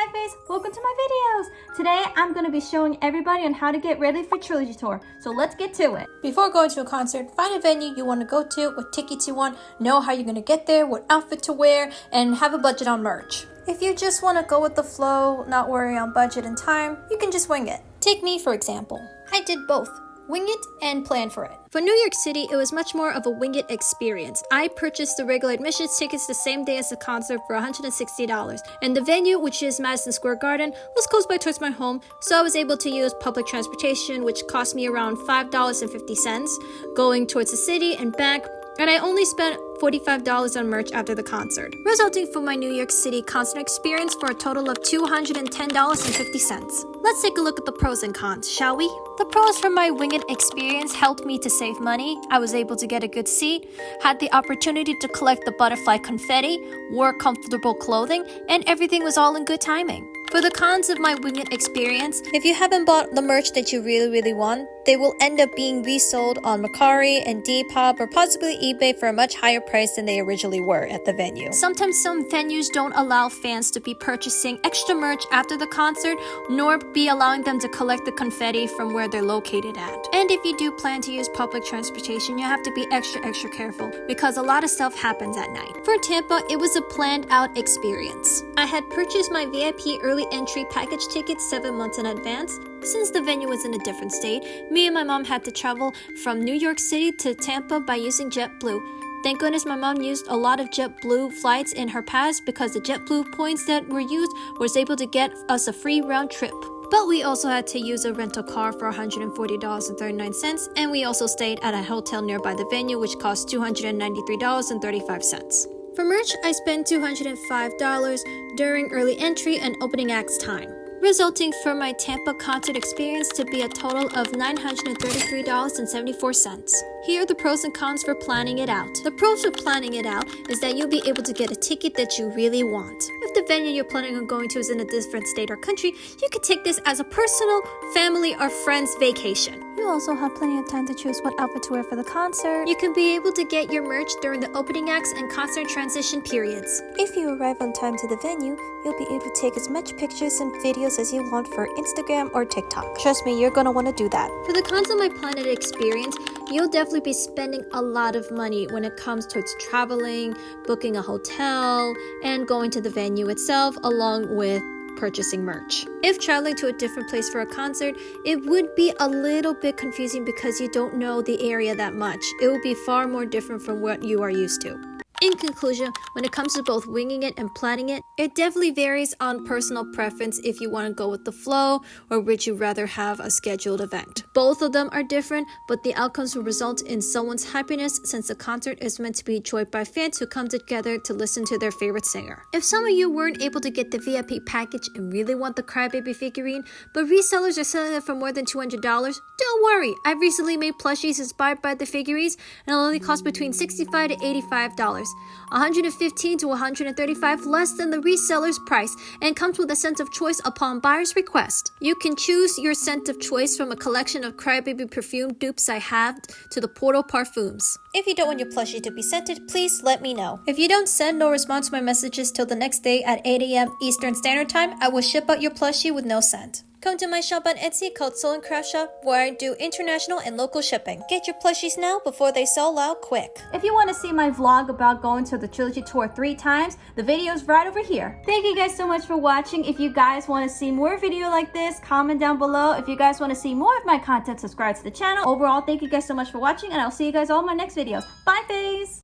Hi Face, welcome to my videos. Today I'm going to be showing everybody on how to get ready for Trilogy Tour. So let's get to it. Before going to a concert, find a venue you want to go to, what tickets you want, know how you're going to get there, what outfit to wear, and have a budget on merch. If you just want to go with the flow, not worry on budget and time, you can just wing it. Take me for example. I did both. Wing it and plan for it. For New York City, it was much more of a wing it experience. I purchased the regular admissions tickets the same day as the concert for $160. And the venue, which is Madison Square Garden, was close by towards my home, so I was able to use public transportation, which cost me around $5.50, going towards the city and back. And I only spent $45 on merch after the concert, resulting from my New York City concert experience for a total of $210.50. Let's take a look at the pros and cons, shall we? The pros from my Wing It experience helped me to save money. I was able to get a good seat, had the opportunity to collect the butterfly confetti, wore comfortable clothing, and everything was all in good timing. For the cons of my Wing It experience, if you haven't bought the merch that you really want, they will end up being resold on Mercari and Depop or possibly eBay for a much higher price than they originally were at the venue. Sometimes some venues don't allow fans to be purchasing extra merch after the concert, nor be allowing them to collect the confetti from where they're located at. And if you do plan to use public transportation, you have to be extra careful because a lot of stuff happens at night. For Tampa, it was a planned out experience. I had purchased my VIP early entry package tickets 7 months in advance. Since the venue was in a different state, me and my mom had to travel from New York City to Tampa by using JetBlue. Thank goodness my mom used a lot of JetBlue flights in her past because the JetBlue points that were used was able to get us a free round trip. But we also had to use a rental car for $140.39, and we also stayed at a hotel nearby the venue, which cost $293.35. For merch, I spent $205 during early entry and opening acts time, resulting for my Tampa concert experience to be a total of $933.74. Here are the pros and cons for planning it out. The pros for planning it out is that you'll be able to get a ticket that you really want. If the venue you're planning on going to is in a different state or country, you can take this as a personal, family, or friends vacation. You also have plenty of time to choose what outfit to wear for the concert. You can be able to get your merch during the opening acts and concert transition periods. If you arrive on time to the venue, you'll be able to take as much pictures and videos as you want for Instagram or TikTok. Trust me, you're gonna want to do that. For the cons of my Planet experience, you'll definitely be spending a lot of money when it comes towards traveling, booking a hotel, and going to the venue itself, along with purchasing merch. If traveling to a different place for a concert, it would be a little bit confusing because you don't know the area that much. It will be far more different from what you are used to. In conclusion, when it comes to both winging it and planning it, it definitely varies on personal preference if you want to go with the flow or would you rather have a scheduled event. Both of them are different, but the outcomes will result in someone's happiness since the concert is meant to be enjoyed by fans who come together to listen to their favorite singer. If some of you weren't able to get the VIP package and really want the Crybaby figurine, but resellers are selling it for more than $200, don't worry. I've recently made plushies inspired by the figurines and it'll only cost between $65 to $85. $115 to $135 less than the reseller's price and comes with a scent of choice upon buyer's request. You can choose your scent of choice from a collection of Crybaby perfume dupes I have to the Portal Parfums. If you don't want your plushie to be scented, please let me know. If you don't send or respond to my messages till the next day at 8 a.m. Eastern Standard Time, I will ship out your plushie with no scent. Come to my shop on Etsy called Soul & Craft Shop where I do international and local shipping. Get your plushies now before they sell out quick. If you want to see my vlog about going to the Trilogy Tour 3 times, the video is right over here. Thank you guys so much for watching. If you guys want to see more video like this, comment down below. If you guys want to see more of my content, subscribe to the channel. Overall, thank you guys so much for watching and I'll see you guys all in my next videos. Bye, Faves!